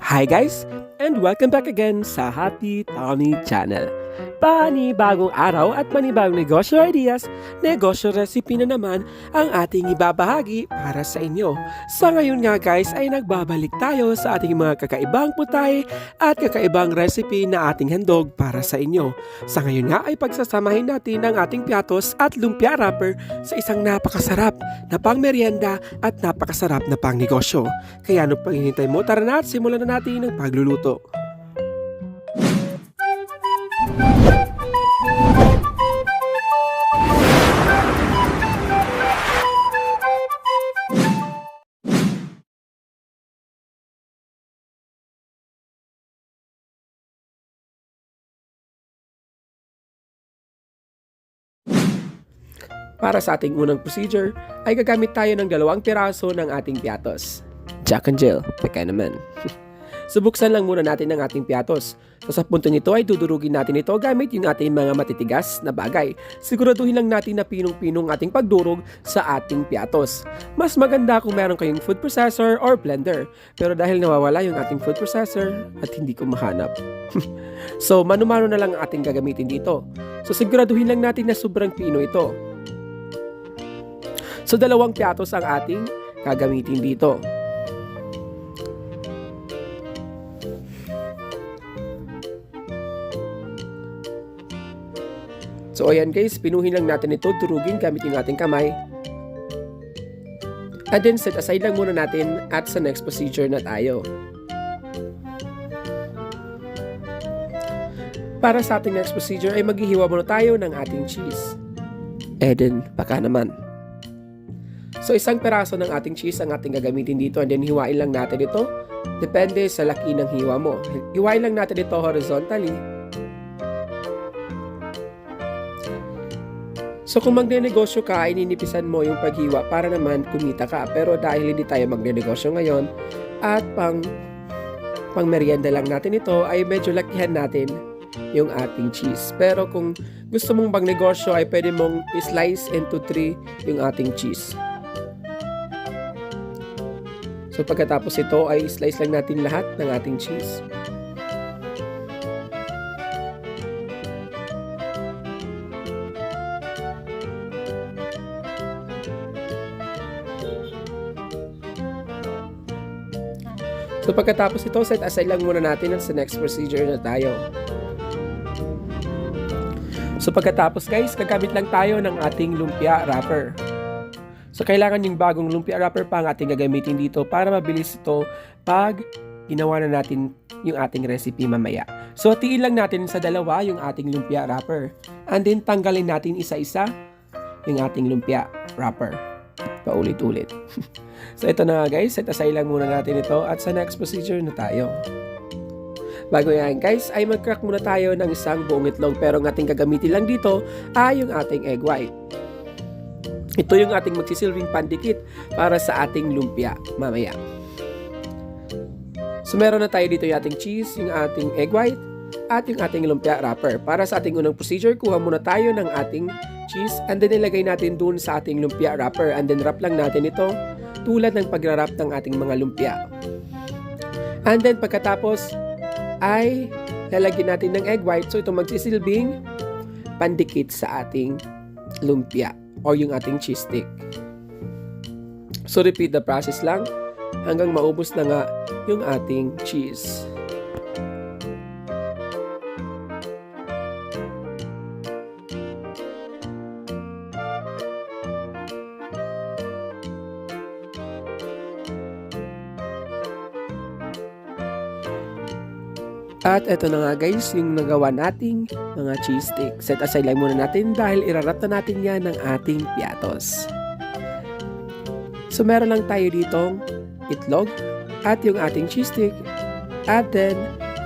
Hi guys, and welcome back again sa Happy Tommy Channel. Panibagong araw at panibagong negosyo ideas, negosyo recipe na naman ang ating ibabahagi para sa inyo. Sa ngayon nga guys ay nagbabalik tayo sa ating mga kakaibang putay at kakaibang recipe na ating handog para sa inyo. Sa ngayon nga ay pagsasamahin natin ang ating piatos at lumpia wrapper sa isang napakasarap na pang merienda at napakasarap na pang negosyo. Kaya ano pang hinihintay mo? Tara na at simulan na natin ang pagluluto. Para sa ating unang procedure, ay gagamit tayo ng 2 piraso ng ating piatos. Jack and Jill, peka naman. Subuksan lang muna natin ang ating piatos. So sa puntong ito ay dudurugin natin ito gamit yung ating mga matitigas na bagay. Siguraduhin lang natin na pinong-pinong ating pagdurog sa ating piatos. Mas maganda kung meron kayong food processor or blender. Pero dahil nawawala yung ating food processor at hindi ko mahanap. So mano-mano na lang ang ating gagamitin dito. So siguraduhin lang natin na sobrang pino ito. So 2 piatos ang ating gagamitin dito. So ayan guys, pinuhin lang natin ito, durugin gamit yung ating kamay. And then set aside lang muna natin at sa next procedure na tayo. Para sa ating next procedure ay maghihiwa muna tayo ng ating cheese. Then baka naman. So 1 peraso ng ating cheese ang ating gagamitin dito and then hiwain lang natin ito. Depende sa laki ng hiwa mo. Hiwain lang natin ito horizontally. So kung magnenegosyo ka, ininipisan mo yung paghiwa para naman kumita ka. Pero dahil hindi tayo magnenegosyo ngayon at pang merienda lang natin ito, ay medyo lakihan natin yung ating cheese. Pero kung gusto mong magnegosyo ay pwede mong slice into 3 yung ating cheese. So pagkatapos ito ay slice lang natin lahat ng ating cheese. So pagkatapos ito, set aside lang muna natin sa next procedure na tayo. So pagkatapos guys, gagamit lang tayo ng ating lumpia wrapper. So kailangan yung bagong lumpia wrapper pa ang ating gagamitin dito para mabilis ito pag ginawa na natin yung ating recipe mamaya. So hatiin lang natin sa 2 yung ating lumpia wrapper. And then tanggalin natin isa-isa yung ating lumpia wrapper. Paulit-ulit. So ito na guys, set aside lang muna natin ito at sa next procedure na tayo. Bago yan guys, ay mag-crack muna tayo ng isang buong itlog pero ang ating gagamitin lang dito ay yung ating egg white. Ito yung ating magsisilbing pandikit para sa ating lumpia mamaya. So meron na tayo dito yung ating cheese, yung ating egg white, at yung ating lumpia wrapper. Para sa ating unang procedure, kuha muna tayo ng ating cheese and then ilagay natin dun sa ating lumpia wrapper and then wrap lang natin ito tulad ng pagra-wrap ng ating mga lumpia. And then pagkatapos ay lalagyan natin ng egg white so ito magsisilbing pandikit sa ating lumpia or yung ating cheese stick. So repeat the process lang hanggang maubos na nga yung ating cheese. At eto na nga guys, yung nagawa nating mga cheese stick. Set aside lang muna natin dahil irarap na natin yan ng ating piatos. So meron lang tayo ditong itlog at yung ating cheese stick at then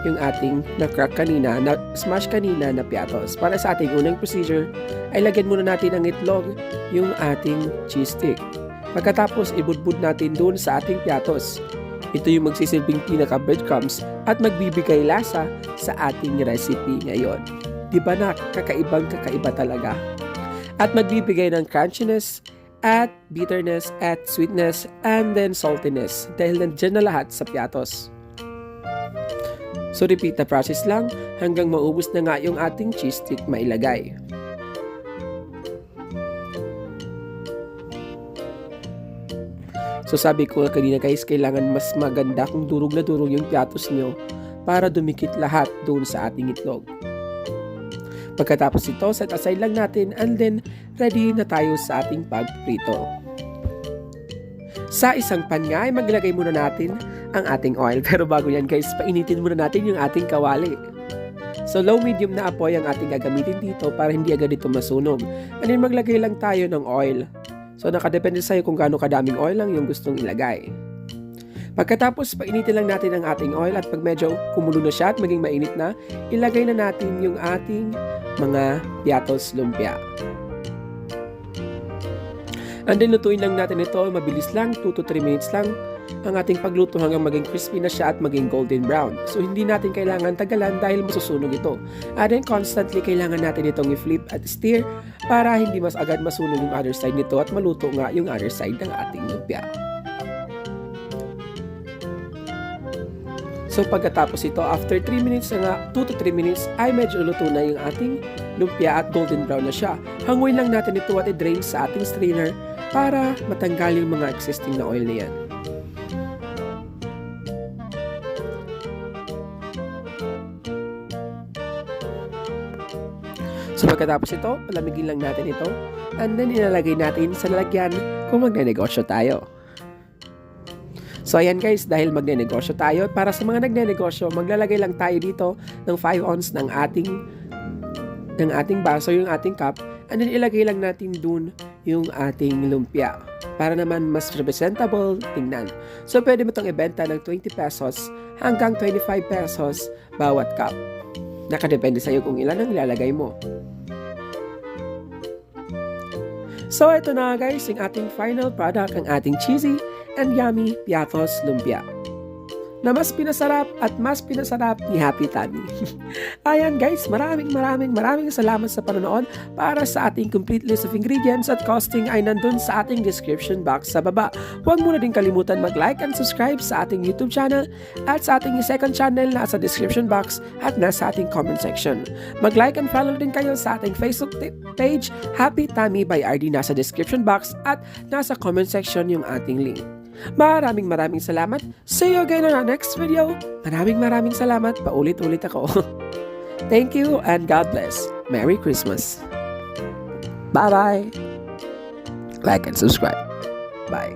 yung ating na-crack kanina, na-smash kanina na piatos. Para sa ating unang procedure ay lagyan muna natin ng itlog yung ating cheese stick. Pagkatapos ibudbud natin dun sa ating piatos. Ito yung magsisilbing pinaka breadcrumbs at magbibigay lasa sa ating recipe ngayon. Diba na kakaibang kakaiba talaga? At magbibigay ng crunchiness at bitterness at sweetness and then saltiness dahil nandiyan na lahat sa piatos. So repeat the process lang hanggang maubos na nga yung ating cheese stick mailagay. So sabi ko kanina guys, kailangan mas maganda kung durog na durog yung piatos nyo para dumikit lahat doon sa ating itlog. Pagkatapos ito, set aside lang natin and then ready na tayo sa ating pagprito. Sa isang pan nga ay maglagay muna natin ang ating oil. Pero bago yan guys, painitin muna natin yung ating kawali. So low medium na apoy ang ating gagamitin dito para hindi agad ito masunog. And then maglagay lang tayo ng oil. So nakadepende sa'yo kung gaano kadaming oil lang yung gustong ilagay. Pagkatapos, painitin lang natin ang ating oil at pag medyo kumulo na siya at maging mainit na, ilagay na natin yung ating mga piatos lumpia. And then lutuin lang natin ito, mabilis lang, 2 to 3 minutes lang ang ating pagluto hanggang maging crispy na siya at maging golden brown. So hindi natin kailangan tagalan dahil masusunog ito. And then constantly kailangan natin itong i-flip at stir para hindi mas agad masunog yung other side nito at maluto nga yung other side ng ating lumpia. So pagkatapos ito, after 3 minutes na 2 to 3 minutes ay medyo luto na yung ating lumpia at golden brown na siya. Hanguin lang natin ito at i-drain sa ating strainer para matanggal yung mga existing na oil na yan. So pagkatapos ito, palamigin lang natin ito and then ilalagay natin sa lalagyan kung magnenegosyo tayo. So ayan guys, dahil magnenegosyo tayo, para sa mga nagnenegosyo, maglalagay lang tayo dito ng 5 ounce ng ating baso, yung ating cup, and then ilagay lang natin dun yung ating lumpia para naman mas presentable tingnan. So pwede mo itong ibenta ng 20 pesos hanggang 25 pesos bawat cup. Nakadepende sa'yo kung ilan ang ilalagay mo. So ito na guys, yung ating final product, ang ating cheesy and yummy piatos lumpia na mas pinasarap at mas pinasarap ni Happy Tummy. Ayan guys, maraming salamat sa panonood. Para sa ating complete list of ingredients at costing ay nandun sa ating description box sa baba. Huwag mo na din kalimutan mag-like and subscribe sa ating YouTube channel at sa ating second channel na sa description box at nasa ating comment section. Mag-like and follow din kayo sa ating Facebook page, Happy Tummy by RD, nasa description box at nasa comment section yung ating link. Maraming salamat. See you again on our next video. Maraming salamat. Paulit-ulit ako. Thank you and God bless. Merry Christmas. Bye-bye. Like and subscribe. Bye.